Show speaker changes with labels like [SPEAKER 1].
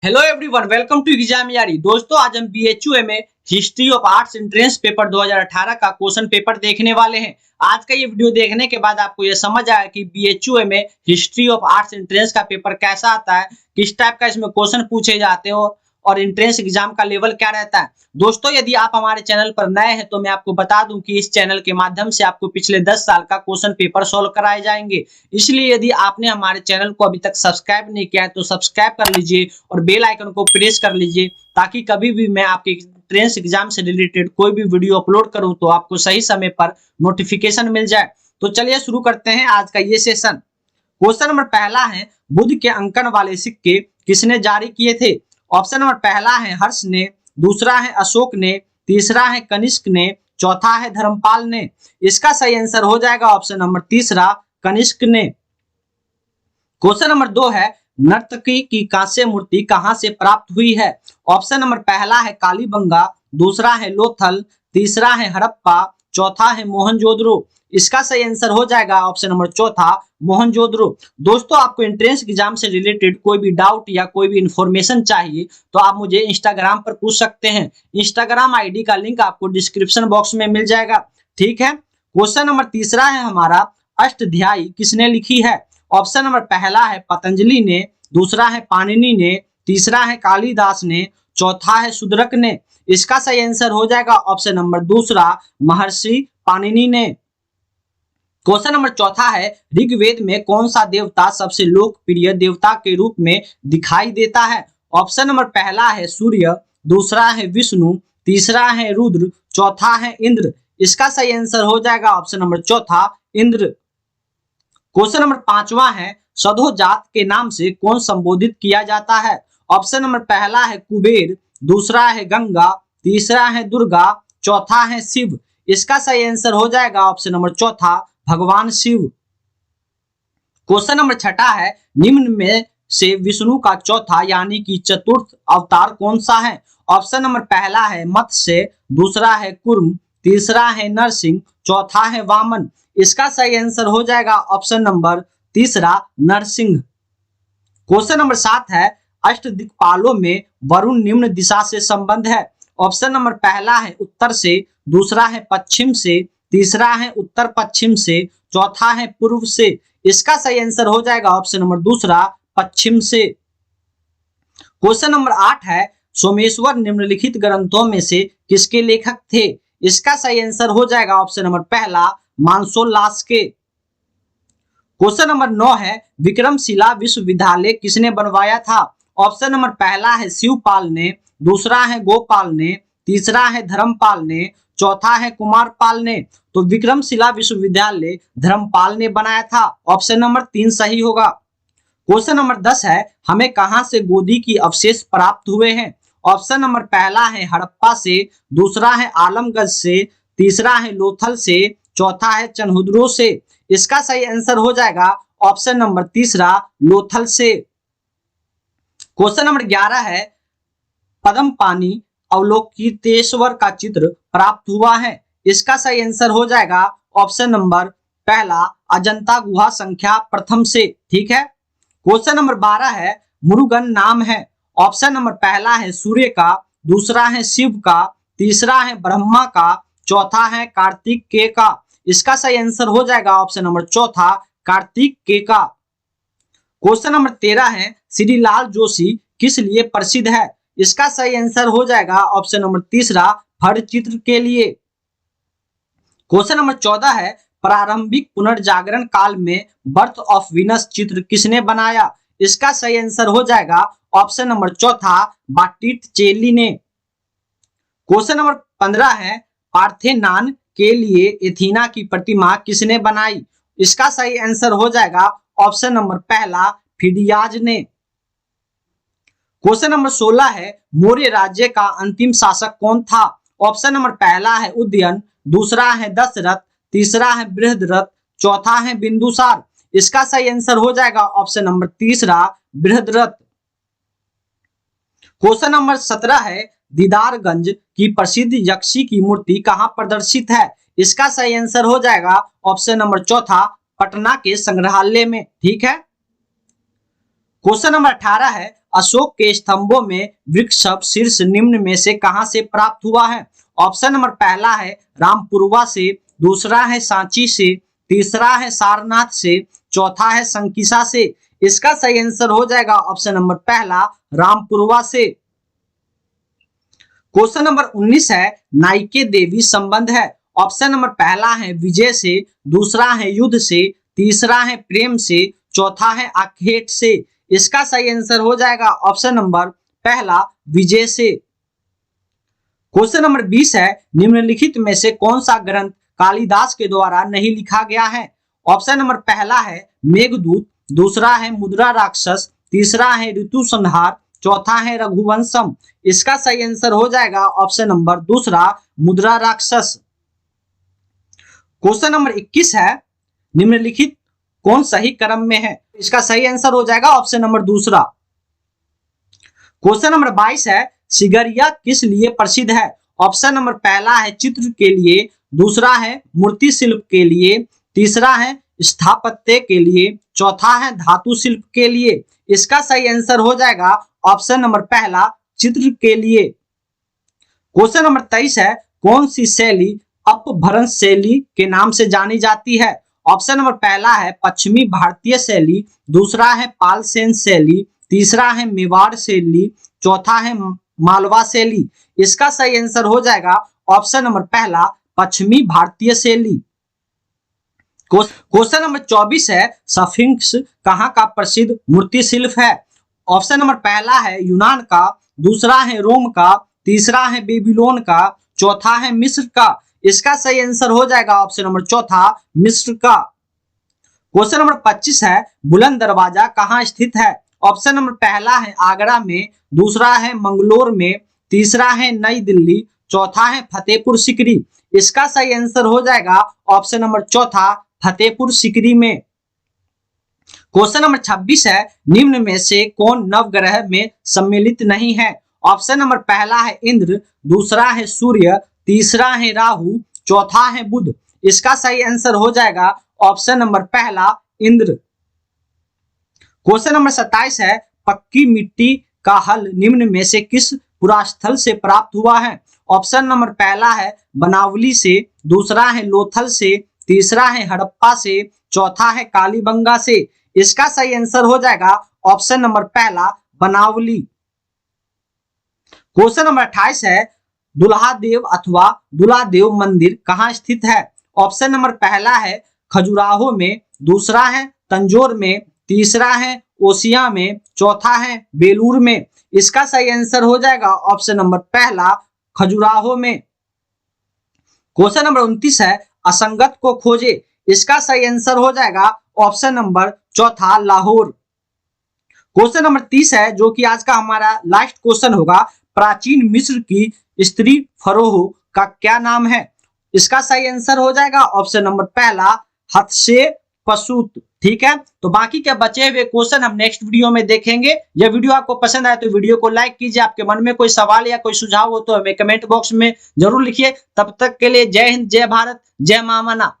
[SPEAKER 1] Hello everyone, welcome to exam यारी। दोस्तों, आज हम बीएचयू में history of arts entrance paper 2018 का क्वेश्चन पेपर देखने वाले हैं। आज का ये वीडियो देखने के बाद आपको ये समझ आया कि बीएचयू में हिस्ट्री ऑफ आर्ट्स एंट्रेंस का पेपर कैसा आता है, किस टाइप का इसमें क्वेश्चन पूछे जाते हो और एंट्रेंस एग्जाम का लेवल क्या रहता है। दोस्तों, यदि आप हमारे चैनल पर नए हैं तो मैं आपको बता दूं कि इस चैनल के माध्यम से आपको पिछले 10 साल का क्वेश्चन पेपर सॉल्व कराए जाएंगे। इसलिए यदि आपने हमारे चैनल को अभी तक सब्सक्राइब नहीं किया है तो सब्सक्राइब कर लीजिए और बेल आइकन को प्रेस कर लीजिए, ताकि कभी भी मैं आपके एंट्रेंस एग्जाम से रिलेटेड कोई भी वीडियो अपलोड करूं तो आपको सही समय पर नोटिफिकेशन मिल जाए। तो चलिए शुरू करते हैं आज का ये सेशन। क्वेश्चन नंबर पहला है, बुद्ध के अंकन वाले सिक्के किसने जारी किए थे। ऑप्शन नंबर पहला है हर्ष ने, दूसरा है अशोक ने, तीसरा है कनिष्क ने, चौथा है धर्मपाल ने। इसका सही आंसर हो जाएगा ऑप्शन नंबर तीसरा, कनिष्क ने। क्वेश्चन नंबर 2 है, नर्तकी की कांस्य मूर्ति कहां से प्राप्त हुई है। ऑप्शन नंबर पहला है कालीबंगा, दूसरा है लोथल, तीसरा है हड़प्पा, चौथा है मोहनजोदड़ो। इसका सही आंसर हो जाएगा ऑप्शन नंबर चौथा, मोहनजोदड़ो। दोस्तों, आपको एंट्रेंस एग्जाम से रिलेटेड कोई भी डाउट या कोई भी इंफॉर्मेशन चाहिए तो आप मुझे इंस्टाग्राम पर पूछ सकते हैं। इंस्टाग्राम आईडी का लिंक आपको डिस्क्रिप्शन बॉक्स में मिल जाएगा, ठीक है। क्वेश्चन नंबर तीसरा है हमारा, अष्टध्यायी किसने लिखी है। ऑप्शन नंबर पहला है पतंजलि ने, दूसरा है पाणिनि ने, तीसरा है कालिदास ने, चौथा है शूद्रक ने। इसका सही आंसर हो जाएगा ऑप्शन नंबर दूसरा, महर्षि पाणिनि ने। क्वेश्चन नंबर चौथा है, ऋग्वेद में कौन सा देवता सबसे लोकप्रिय देवता के रूप में दिखाई देता है। ऑप्शन नंबर पहला है सूर्य, दूसरा है विष्णु, तीसरा है रुद्र, चौथा है इंद्र। इसका सही आंसर हो जाएगा ऑप्शन नंबर चौथा, इंद्र। क्वेश्चन नंबर पांचवा है, सधो जात के नाम से कौन संबोधित किया जाता है। ऑप्शन नंबर पहला है कुबेर, दूसरा है गंगा, तीसरा है दुर्गा, चौथा है शिव। इसका सही आंसर हो जाएगा ऑप्शन नंबर चौथा, भगवान शिव। क्वेश्चन नंबर छठा है, निम्न में से विष्णु का चौथा यानी कि चतुर्थ अवतार कौन सा है। ऑप्शन नंबर पहला है मत्स्य, दूसरा है कुर्म, तीसरा है नरसिंह, चौथा है वामन। इसका सही आंसर हो जाएगा ऑप्शन नंबर तीसरा, नरसिंह। क्वेश्चन नंबर 7 है, अष्टदिक्पालों में वरुण निम्न दिशा से संबंध है। ऑप्शन नंबर पहला है उत्तर से, दूसरा है पश्चिम से, तीसरा है उत्तर पश्चिम से, चौथा है पूर्व से। इसका सही आंसर हो जाएगा ऑप्शन नंबर दूसरा, पश्चिम से। क्वेश्चन नंबर 8 है, सोमेश्वर निम्नलिखित ग्रंथों में से किसके लेखक थे। इसका सही आंसर हो जाएगा ऑप्शन नंबर पहला, मानसोल्लास के। क्वेश्चन नंबर 9 है, विक्रमशिला विश्वविद्यालय किसने बनवाया था। ऑप्शन नंबर पहला है शिवपाल ने, दूसरा है गोपाल ने, तीसरा है धर्मपाल ने, चौथा है कुमारपाल ने। तो विक्रमशिला विश्वविद्यालय धर्मपाल ने बनाया था। ऑप्शन नंबर 3 सही होगा। क्वेश्चन नंबर 10 है, हमें कहां से गोदी की अवशेष प्राप्त हुए हैं। ऑप्शन नंबर पहला है हड़प्पा से, दूसरा है आलमगंज से, तीसरा है लोथल से, चौथा है चनहुद्रो से। इसका सही आंसर हो जाएगा ऑप्शन नंबर तीसरा, लोथल से। क्वेश्चन नंबर 11 है, पद्मपाणि अवलोकितेश्वर का चित्र प्राप्त हुआ है। इसका सही आंसर हो जाएगा ऑप्शन नंबर पहला, अजंता गुहा संख्या प्रथम से, ठीक है। क्वेश्चन नंबर 12 है, मुरुगन नाम है। ऑप्शन नंबर पहला है सूर्य का, दूसरा है शिव का, तीसरा है ब्रह्मा का, चौथा है कार्तिकेय का। इसका सही आंसर हो जाएगा ऑप्शन नंबर चौथा, कार्तिकेय का। क्वेश्चन नंबर 13 है, श्री लाल जोशी किस लिए प्रसिद्ध है। इसका सही आंसर हो जाएगा ऑप्शन नंबर तीसरा, फर चित्र के लिए। क्वेश्चन नंबर 14 है, प्रारंभिक पुनर्जागरण काल में बर्थ ऑफ वीनस चित्र किसने बनाया। इसका सही आंसर हो जाएगा ऑप्शन नंबर चौथा, बॉटिटिचेली ने। क्वेश्चन नंबर 15 है, पार्थेनॉन के लिए एथीना की प्रतिमा किसने बनाई। इसका सही आंसर हो जाएगा ऑप्शन नंबर पहला, फिडियाज ने। क्वेश्चन नंबर 16 है, मौर्य राज्य का अंतिम शासक कौन था। ऑप्शन नंबर पहला है उदयन, दूसरा है दशरथ, तीसरा है बृहद्रथ, चौथा है बिंदुसार। इसका सही आंसर हो जाएगा ऑप्शन नंबर तीसरा, बृहद्रथ। क्वेश्चन नंबर 17 है, दीदारगंज की प्रसिद्ध यक्षी की मूर्ति कहां प्रदर्शित है। इसका सही आंसर हो जाएगा ऑप्शन नंबर चौथा, पटना के संग्रहालय में, ठीक है। क्वेश्चन नंबर 18 है, अशोक के स्तंभों में वृक्ष शीर्ष निम्न में से कहां से प्राप्त हुआ है? ऑप्शन नंबर पहला है रामपुरवा से, दूसरा है सांची से, तीसरा है सारनाथ से, चौथा है संकिसा से। इसका सही आंसर हो जाएगा ऑप्शन नंबर पहला रामपुरवा से। क्वेश्चन नंबर 19 है नाइके देवी संबंध है। ऑप्शन नंबर पहला है विजय से, दूसरा है युद्ध से, तीसरा है प्रेम से, चौथा है आखेट से। इसका सही आंसर हो जाएगा ऑप्शन नंबर पहला विजय से। क्वेश्चन नंबर 20 है निम्नलिखित में से कौन सा ग्रंथ कालिदास के द्वारा नहीं लिखा गया है? ऑप्शन नंबर पहला है मेघदूत, दूसरा है मुद्रा राक्षस, तीसरा है ऋतु संहार, चौथा है रघुवंशम। इसका सही आंसर हो जाएगा ऑप्शन नंबर दूसरा मुद्रा राक्षस। क्वेश्चन नंबर 21 है निम्नलिखित कौन सही क्रम में है? इसका सही आंसर हो जाएगा ऑप्शन नंबर दूसरा। क्वेश्चन नंबर 22 है सिगरिया किस लिए प्रसिद्ध है? ऑप्शन नंबर पहला है चित्र के लिए, दूसरा है मूर्ति शिल्प के लिए, तीसरा है स्थापत्य के लिए, चौथा है धातु शिल्प के लिए। इसका सही आंसर हो जाएगा ऑप्शन नंबर पहला चित्र के लिए। क्वेश्चन नंबर 23 है कौन सी शैली अपभ्रंश शैली के नाम से जानी जाती है? ऑप्शन नंबर पहला है पश्चिमी भारतीय शैली, दूसरा है पालसेन शैली, तीसरा है मेवाड़ शैली, चौथा है मालवा शैली। इसका सही आंसर हो जाएगा ऑप्शन नंबर पहला पश्चिमी भारतीय शैली। क्वेश्चन नंबर 24 है स्फिंक्स कहाँ का प्रसिद्ध मूर्ति शिल्प है? ऑप्शन नंबर पहला है यूनान का, दूसरा है रोम का, तीसरा है बेबीलोन का, चौथा है मिस्र का। इसका सही आंसर हो जाएगा ऑप्शन नंबर चौथा मिस्र का। क्वेश्चन नंबर 25 है बुलंद दरवाजा कहाँ स्थित है? ऑप्शन नंबर पहला है आगरा में, दूसरा है मंगलोर में, तीसरा है नई दिल्ली, चौथा है फतेहपुर सिकरी। इसका सही आंसर हो जाएगा ऑप्शन नंबर चौथा फतेहपुर सिकरी में। क्वेश्चन नंबर 26 है निम्न में से कौन नवग्रह में सम्मिलित नहीं है? ऑप्शन नंबर पहला है इंद्र, दूसरा है सूर्य, तीसरा है राहु, चौथा है बुध। इसका सही आंसर हो जाएगा ऑप्शन नंबर पहला इंद्र। क्वेश्चन नंबर 27 है पक्की मिट्टी का हल निम्न में से किस पुरास्थल से प्राप्त हुआ है? ऑप्शन नंबर पहला है बनावली से, दूसरा है लोथल से, तीसरा है हड़प्पा से, चौथा है कालीबंगा से। इसका सही आंसर हो जाएगा ऑप्शन नंबर पहला बनावली। क्वेश्चन नंबर 28 है दुल्हादेव अथवा दुल्हादेव मंदिर कहाँ स्थित है? ऑप्शन नंबर पहला है खजुराहो में, दूसरा है तंजौर में, तीसरा है ओसिया में, चौथा है बेलूर में। इसका सही आंसर हो जाएगा ऑप्शन नंबर पहला खजुराहो में। क्वेश्चन नंबर 29 है असंगत को खोजे। इसका सही आंसर हो जाएगा ऑप्शन नंबर चौथा लाहौर। क्वेश्चन नंबर 30 है जो कि आज का हमारा लास्ट क्वेश्चन होगा प्राचीन मिस्र की स्त्री फरोह का क्या नाम है? इसका सही आंसर हो जाएगा ऑप्शन नंबर पहला हत्शेपसुत। ठीक है, तो बाकी के बचे हुए क्वेश्चन हम नेक्स्ट वीडियो में देखेंगे। यह वीडियो आपको पसंद आए तो वीडियो को लाइक कीजिए। आपके मन में कोई सवाल या कोई सुझाव हो तो हमें कमेंट बॉक्स में जरूर लिखिए। तब तक के लिए जय हिंद, जय भारत, जय मां मना।